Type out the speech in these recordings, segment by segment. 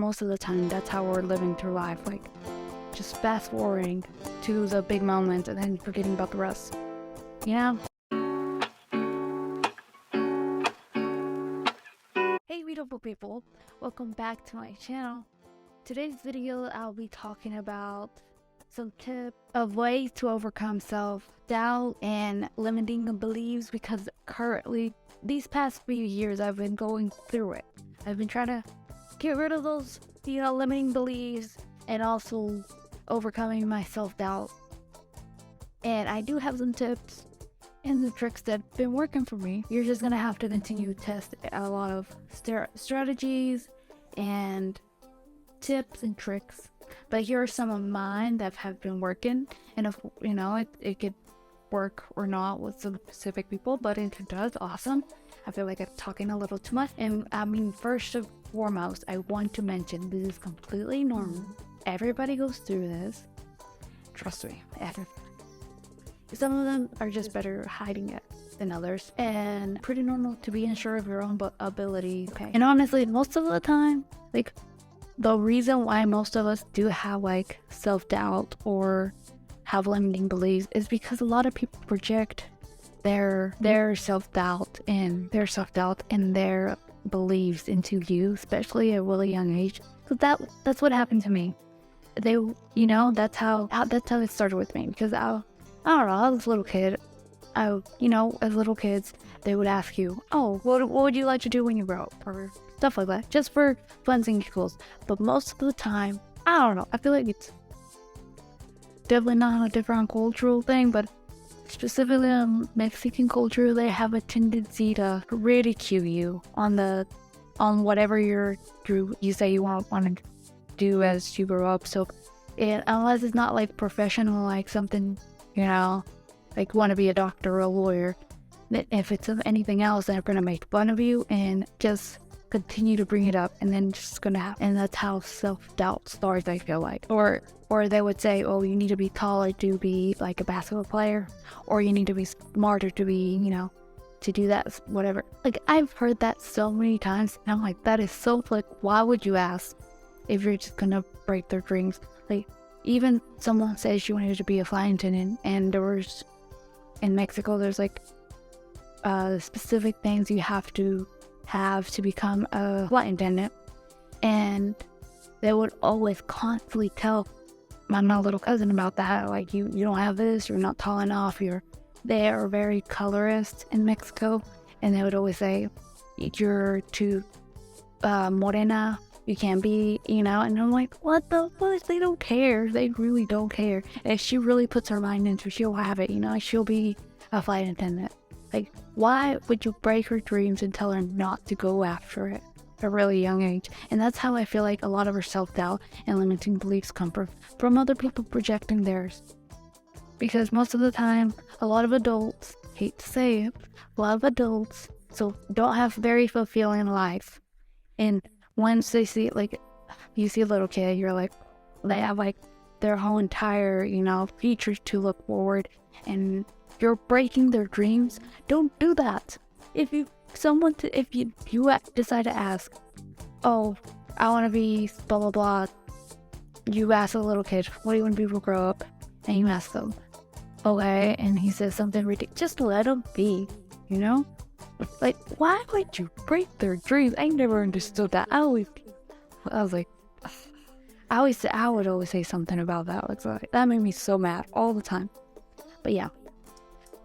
most of the time that's how we're living through life, like just fast forwarding to the big moment and then forgetting about the rest. Yeah. Hey beautiful people, welcome back to my channel. Today's video I'll be talking about some tips of ways to overcome self-doubt and limiting beliefs, because currently these past few years I've been going through it. I've been trying to get rid of those, limiting beliefs and also overcoming my self-doubt. And I do have some tips and the tricks that have been working for me. You're just gonna have to continue to test a lot of strategies and tips and tricks. But here are some of mine that have been working, and if it could work or not with some specific people, but if it does, awesome. I feel like I'm talking a little too much. And I mean, first and foremost, I want to mention this is completely normal. Everybody goes through this. Trust me, everybody. Some of them are just better hiding it than others, and pretty normal to be unsure of your own ability. Okay. And honestly, most of the time, like, the reason why most of us do have like self-doubt or have limiting beliefs is because a lot of people project their self-doubt and their beliefs into you, especially at a really young age. So that's what happened to me. That's how it started with me, because I don't know, I was a little kid. As little kids, they would ask you, oh, what would you like to do when you grow up? Or stuff like that, just for fun and giggles. But most of the time, I don't know, I feel like it's definitely not a different cultural thing, but specifically in Mexican culture, they have a tendency to ridicule you on whatever you say you want to do as you grow up. So unless it's not like professional, like something, like want to be a doctor or a lawyer, if it's anything else, they're gonna make fun of you and just continue to bring it up, and then just gonna happen. And that's how self-doubt starts, I feel like. Or they would say, oh, you need to be taller to be like a basketball player, or you need to be smarter to be, to do that, whatever. Like, I've heard that so many times, and I'm like, that is so, like, why would you ask if you're just gonna break their dreams? Like, even someone says you wanted to be a flight attendant, and in Mexico, there's like specific things you have to become a flight attendant, and they would always constantly tell my little cousin about that, like, you don't have this, you're not tall enough, they are very colorist in Mexico, and they would always say you're too morena, you can't be, and I'm like, what the fuck? They don't care. They really don't care. If she really puts her mind into it, she'll have it, she'll be a flight attendant. Like, why would you break her dreams and tell her not to go after it at a really young age? And that's how I feel like a lot of her self-doubt and limiting beliefs come from other people projecting theirs. Because most of the time, a lot of adults, hate to say it, a lot of adults don't have very fulfilling life. And once they see, like, you see a little kid, you're like, they have like their whole entire, future to look forward, and you're breaking their dreams. Don't do that. If you decide to ask, oh, I want to be blah blah blah, you ask a little kid, what do you want to be when you grow up? And you ask them, okay, and he says something ridiculous, just let him be, Like, why would you break their dreams? I never understood that. I would always say something about that. It's like, that made me so mad all the time. But yeah,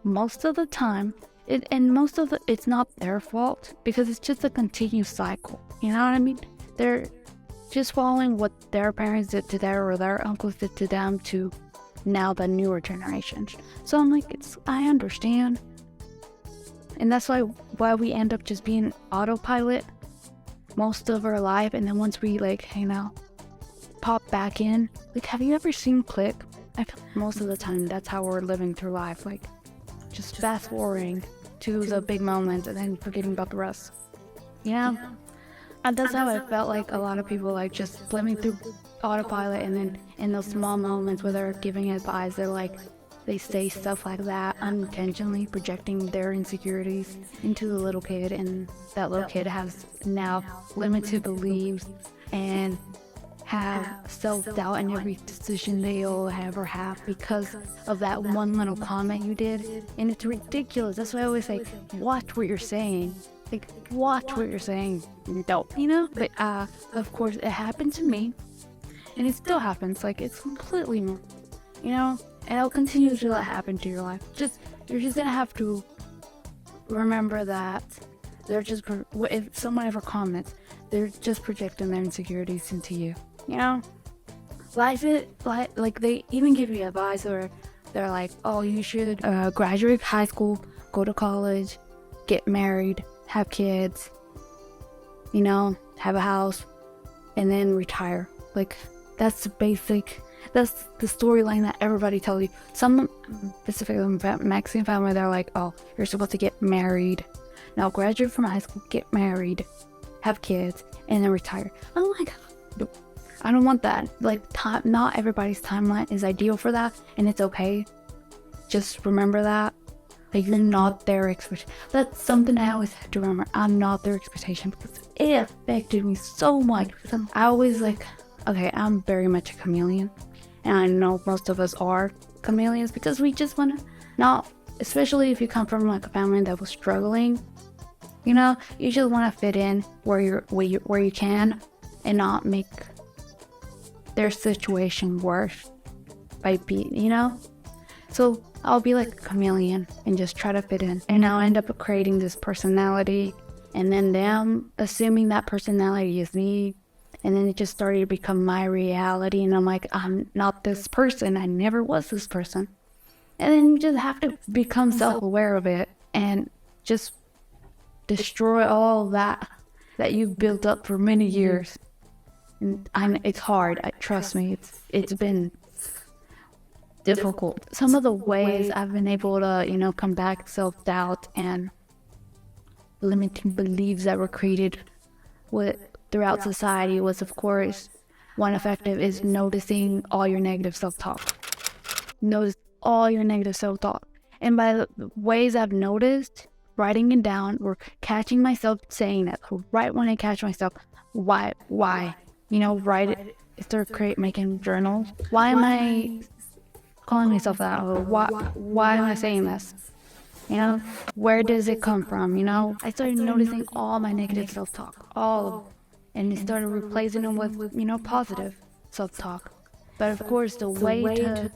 most of the time, it's not their fault, because it's just a continuous cycle. You know what I mean? They're just following what their parents did to them or their uncles did to them to now the newer generations. So I'm like, I understand. And that's why we end up just being autopilot most of our life, and then once we pop back in, like, have you ever seen Click? I feel most of the time that's how we're living through life, like, just fast forwarding to the big moment and then forgetting about the rest. And that's how I felt like a lot of people, like, just living through autopilot, and then in those small moments where they're giving advice, they're like, they say stuff like that, unintentionally projecting their insecurities into the little kid, and that little kid has now limited beliefs and have self-doubt in every decision they'll ever have because of that one little comment you did. And it's ridiculous. That's why I always say, watch what you're saying. Like, watch what you're saying. Don't, But of course, it happened to me, and it still happens. Like, it's completely normal, and it'll continue to happen to your life. You're just gonna have to remember that if someone ever comments, they're just projecting their insecurities into you. Life is like they even give you advice, or they're like, oh, you should graduate high school, go to college, get married, have kids, have a house, and then retire. Like, that's the storyline that everybody tells you. Some, specifically Mexican family, they're like, oh, you're supposed to get married, now graduate from high school, get married, have kids, and then retire. I'm like, no, I don't want that. Like, not everybody's timeline is ideal for that, and it's okay. Just remember that. Like, you're not their expectation. That's something I always have to remember. I'm not their expectation, because it affected me so much. I always okay, I'm very much a chameleon, and I know most of us are chameleons, because we just want to not, especially if you come from like a family that was struggling, you just want to fit in where you can, and not make their situation worse by being, So I'll be like a chameleon and just try to fit in, and I'll end up creating this personality, and then them assuming that personality is me, and then it just started to become my reality, and I'm like, I'm not this person, I never was this person. And then you just have to become self-aware of it and just destroy all that you've built up for many years. And it's hard, trust me, it's been difficult. Some of the ways I've been able to, combat self-doubt and limiting beliefs that were created throughout society was, of course, one effective is noticing all your negative self-talk. Notice all your negative self-talk. And by the ways I've noticed, writing it down or catching myself saying that, right when I catch myself, why? Write it, start making journals. Why am I calling myself that? Or why am I saying this? Where does it come from? I started noticing all my negative self-talk, all of them, and I started replacing them with, positive self-talk. But of course, the way to,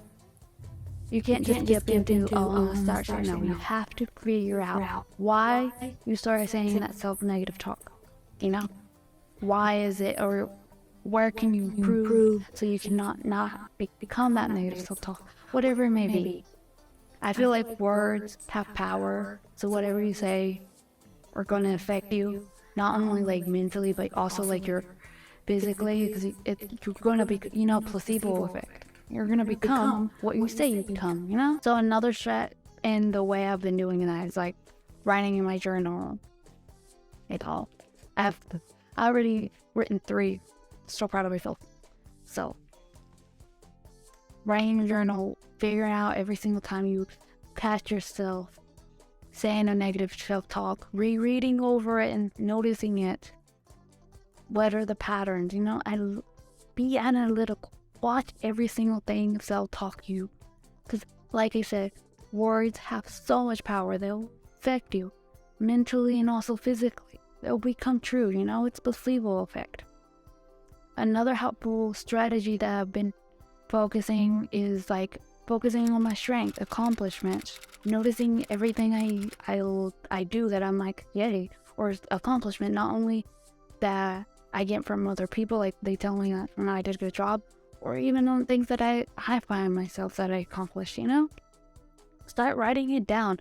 you can't just get into, oh, I'm gonna start saying no. You have to figure out why you started saying that self-negative talk. Why is it, or where can you improve so you cannot become that negative self-talk, whatever it may be. I feel like words have power, so whatever you say are going to affect you, not only like mentally, but also like your physically, because you're going to be, placebo effect. You're going to become what you say you become, So another strat, and the way I've been doing that is like writing in my journal. I've already written 3. So proud of myself. So, writing in your journal, figuring out every single time you catch yourself saying a negative self-talk, rereading over it and noticing it. What are the patterns? Be analytical. Watch every single thing self-talk you. Because, like I said, words have so much power. They'll affect you mentally and also physically. They'll become true, It's placebo effect. Another helpful strategy that I've been focusing is like focusing on my strength, accomplishments, noticing everything I do that I'm like, yay, or accomplishment, not only that I get from other people, like they tell me that I did a good job, or even on things that I find myself that I accomplished, Start writing it down.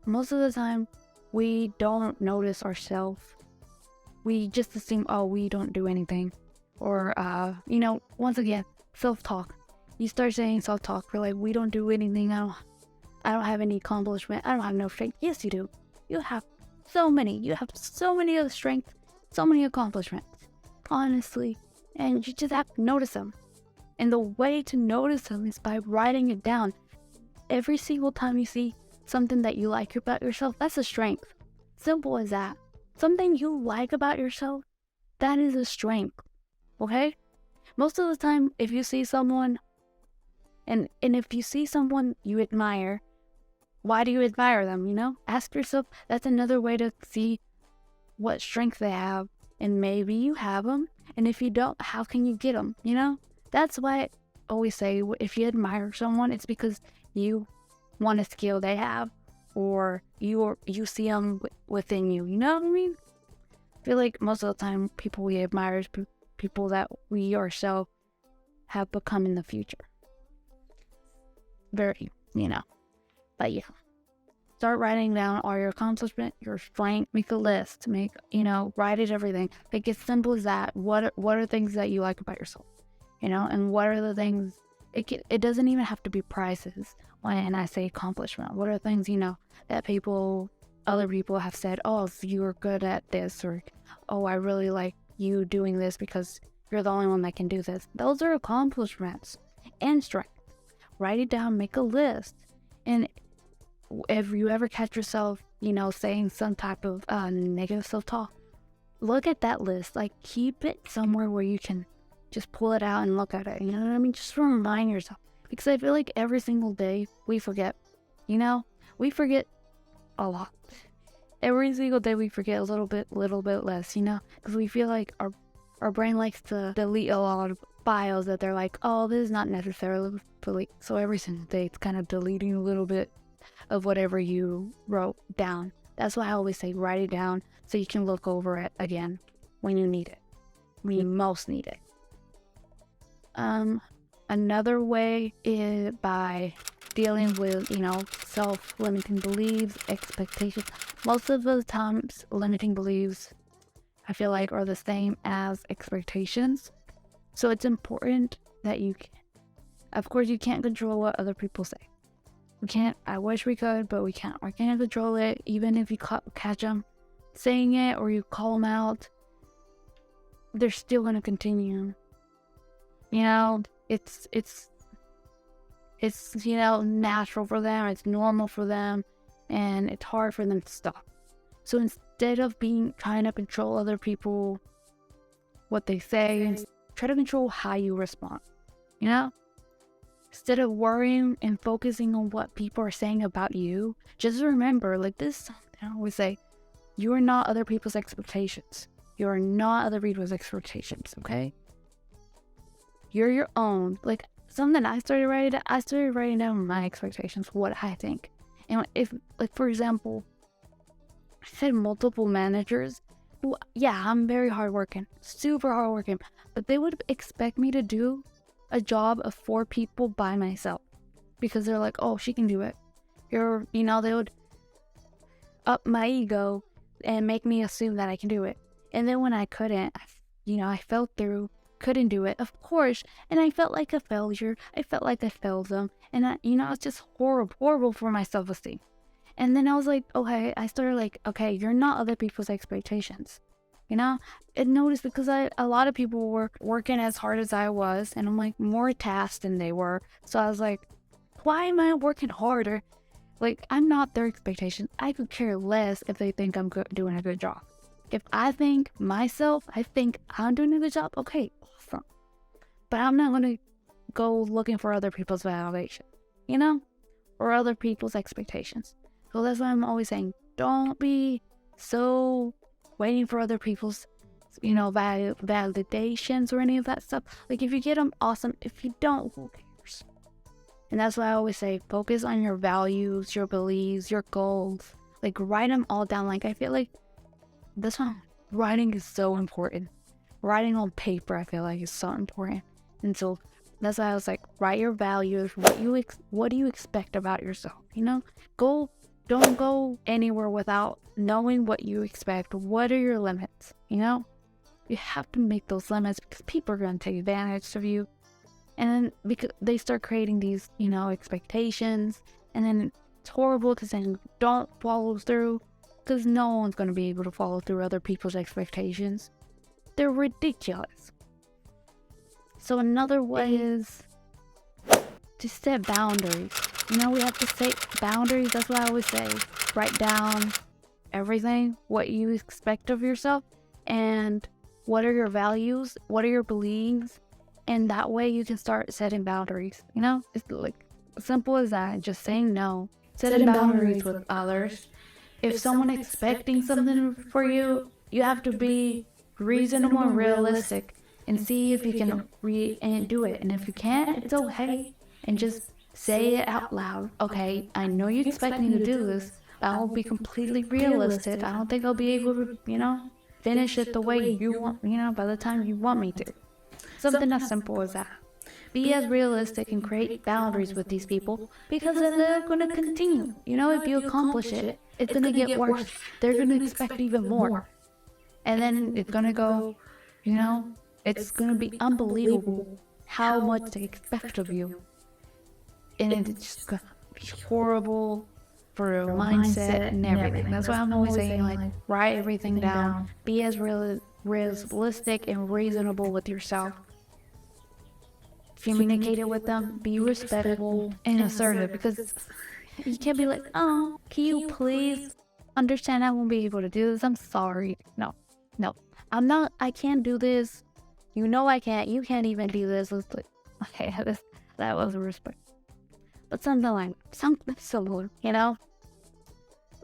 Most of the time, we don't notice ourselves. We just assume, oh, we don't do anything. Or, once again, self-talk. You start saying self-talk, we're like, we don't do anything, I don't have any accomplishment, I don't have no strength. Yes, you do. You have so many other strengths, so many accomplishments, honestly, and you just have to notice them. And the way to notice them is by writing it down. Every single time you see something that you like about yourself, that's a strength. Simple as that. Something you like about yourself, that is a strength. okay? Most of the time, if you see someone, and if you see someone you admire, why do you admire them, you know? Ask yourself, that's another way to see what strength they have, and maybe you have them, and if you don't, how can you get them, you know? That's why I always say, if you admire someone, it's because you want a skill they have, or you see them within you, you know what I mean? I feel like most of the time, people we admire is people that we ourselves have become in the future. Very, you know. But yeah. Start writing down all your accomplishments, your strength. Make a list. Write it, everything. Like, as simple as that. What are things that you like about yourself? You know, and what are the things, it doesn't even have to be prizes when I say accomplishment. What are things, that other people have said, oh, if you're good at this, or, oh, I really like you doing this because you're the only one that can do this. Those are accomplishments and strength. Write it down, make a list. And if you ever catch yourself, saying some type of negative self-talk, look at that list. Like, keep it somewhere where you can just pull it out and look at it. You know what I mean? Just remind yourself. Because I feel like every single day we forget. We forget a lot. Every single day we forget a little bit less, because we feel like our brain likes to delete a lot of files that they're like, oh, this is not necessarily delete. So every single day it's kind of deleting a little bit of whatever you wrote down. That's why I always say write it down so you can look over it again when you need it, when you most need it. Another way is by dealing with, self-limiting beliefs, expectations. Most of the times, limiting beliefs, I feel like, are the same as expectations. So it's important that of course, you can't control what other people say. We can't, I wish we could, but we can't. We can't control it. Even if you catch them saying it or you call them out, they're still going to continue. It's natural for them, it's normal for them, and it's hard for them to stop. So instead of trying to control other people, what they say, try to control how you respond. Instead of worrying and focusing on what people are saying about you, just remember, like this, I always say, you are not other people's expectations. You are not other people's expectations, okay? You're your own. Like, something I started writing down my expectations, what I think. And if, like, for example, I said multiple managers, well, yeah, I'm very hardworking, super hardworking, but they would expect me to do a job of 4 people by myself because they're like, oh, she can do it. They would up my ego and make me assume that I can do it. And then when I couldn't, I fell through, couldn't do it, of course, and I felt like a failure. I felt like I failed them, and it's just horrible for my self-esteem. And then I was like, okay, I started like, okay, you're not other people's expectations. And noticed, because a lot of people were working as hard as I was, and I'm like more tasked than they were. So I was like, why am I working harder? Like, I'm not their expectations. I could care less if they think I'm doing a good job. If I think I'm doing a good job, okay, awesome. But I'm not going to go looking for other people's validation, or other people's expectations. So that's why I'm always saying, don't be so waiting for other people's, validations or any of that stuff. Like, if you get them, awesome. If you don't, who cares? And that's why I always say, focus on your values, your beliefs, your goals. Like, write them all down. Like, I feel like that's why writing is so important. Writing on paper, I feel like, is so important. And so that's why I was like, write your values. What do you expect about yourself? Don't go anywhere without knowing what you expect. What are your limits? You have to make those limits, because people are going to take advantage of you. And then because they start creating these, expectations, and then it's horrible because then you don't follow through, because no one's going to be able to follow through other people's expectations. They're ridiculous. So another way is to set boundaries. We have to set boundaries. That's what I always say. Write down everything, what you expect of yourself, and what are your values, what are your beliefs, and that way you can start setting boundaries. You know, it's like simple as that. Just saying no, setting boundaries with others. If someone expecting something for you, you have to be reasonable and realistic and see if you can and do it. And if you can't, it's okay. And just say it out loud. Okay, I know you expect me to do this, but I will be completely realistic. I don't think I'll be able to, finish it the way you want, by the time you want me to. Something as simple as that. Be as realistic and create boundaries with these people, because then they're going to continue. If you accomplish it, it's going to get worse. They're going to expect even more. And then it's going to go, it's going to be unbelievable how much they expect of you. And it's just going to be horrible for your mindset and everything. That's why I'm always saying, like, write everything down. Be as realistic and reasonable with yourself. Communicate it with them. Be respectful and assertive, because you can't be like, oh, can you please understand I won't be able to do this? I'm sorry. No, I'm not. I can't do this. I can't. You can't even do this. Okay, that was respect. But something similar,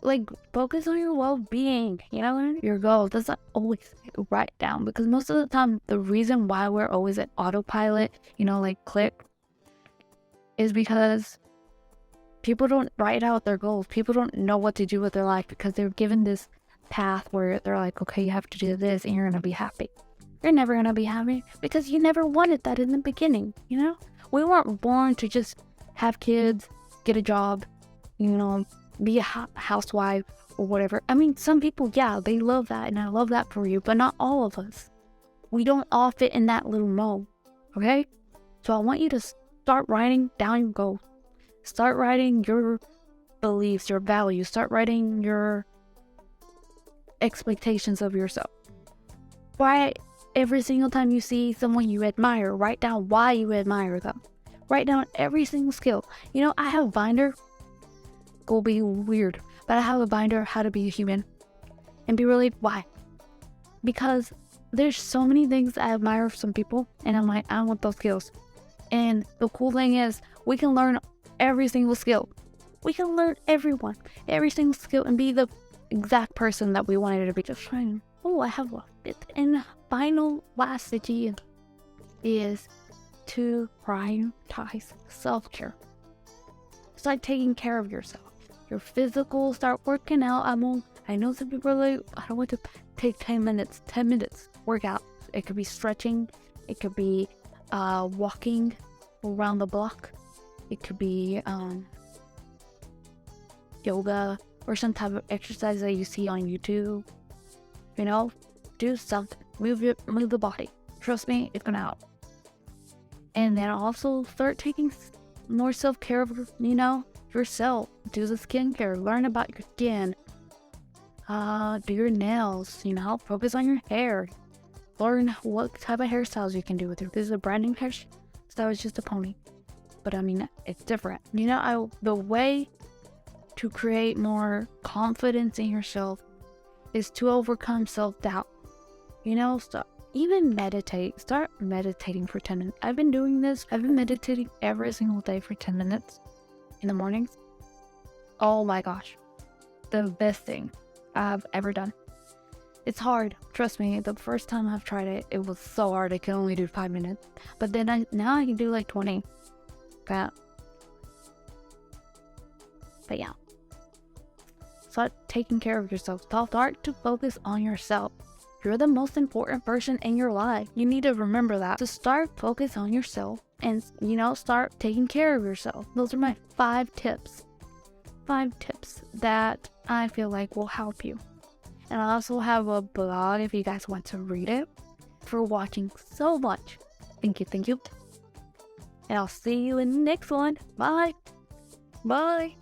like, focus on your well-being, your goals. That's not always write down, because most of the time the reason why we're always at autopilot, like click, is because people don't write out their goals. People don't know what to do with their life, because they're given this path where they're like, okay, you have to do this and you're gonna be happy. You're never gonna be happy, because you never wanted that in the beginning. We weren't born to just have kids, get a job, be a housewife or whatever. I mean, some people, yeah, they love that, and I love that for you, but not all of us. We don't all fit in that little mold, okay? So I want you to start writing down your goals. Start writing your beliefs, your values. Start writing your expectations of yourself. Why every single time you see someone you admire, write down why you admire them. Write down every single skill. I have a binder. Will be weird, but I have a binder, how to be a human, and be really, why? Because there's so many things I admire of some people, and I'm like, I want those skills. And the cool thing is, we can learn every single skill. We can learn every single skill, and be the exact person that we wanted to be. Just trying. Oh, I have a bit. And final last idea is to prioritize self-care. Start taking care of yourself. Your physical, start working out. I know some people are like, I don't want to take 10 minutes workout. It could be stretching. It could be walking around the block. It could be yoga or some type of exercise that you see on YouTube. Do something. Move the body. Trust me, it's gonna help. And then also start taking more self-care of yourself. Do the skincare. Learn about your skin. Do your nails. Focus on your hair. Learn what type of hairstyles you can do with it. This is a brand new hairstyle. It's just a pony, but I mean, it's different. The way to create more confidence in yourself is to overcome self-doubt. Even meditate. Start meditating for 10 minutes. I've been doing this. I've been meditating every single day for 10 minutes in the mornings. Oh my gosh. The best thing I've ever done. It's hard. Trust me. The first time I've tried it, it was so hard. I could only do 5 minutes. But then now I can do like 20. But yeah. Start taking care of yourself. Start to focus on yourself. You're the most important person in your life. You need to remember that. So start focus on yourself and, start taking care of yourself. Those are my 5 tips. 5 tips that I feel like will help you. And I also have a blog if you guys want to read it. For watching so much. Thank you. And I'll see you in the next one. Bye. Bye.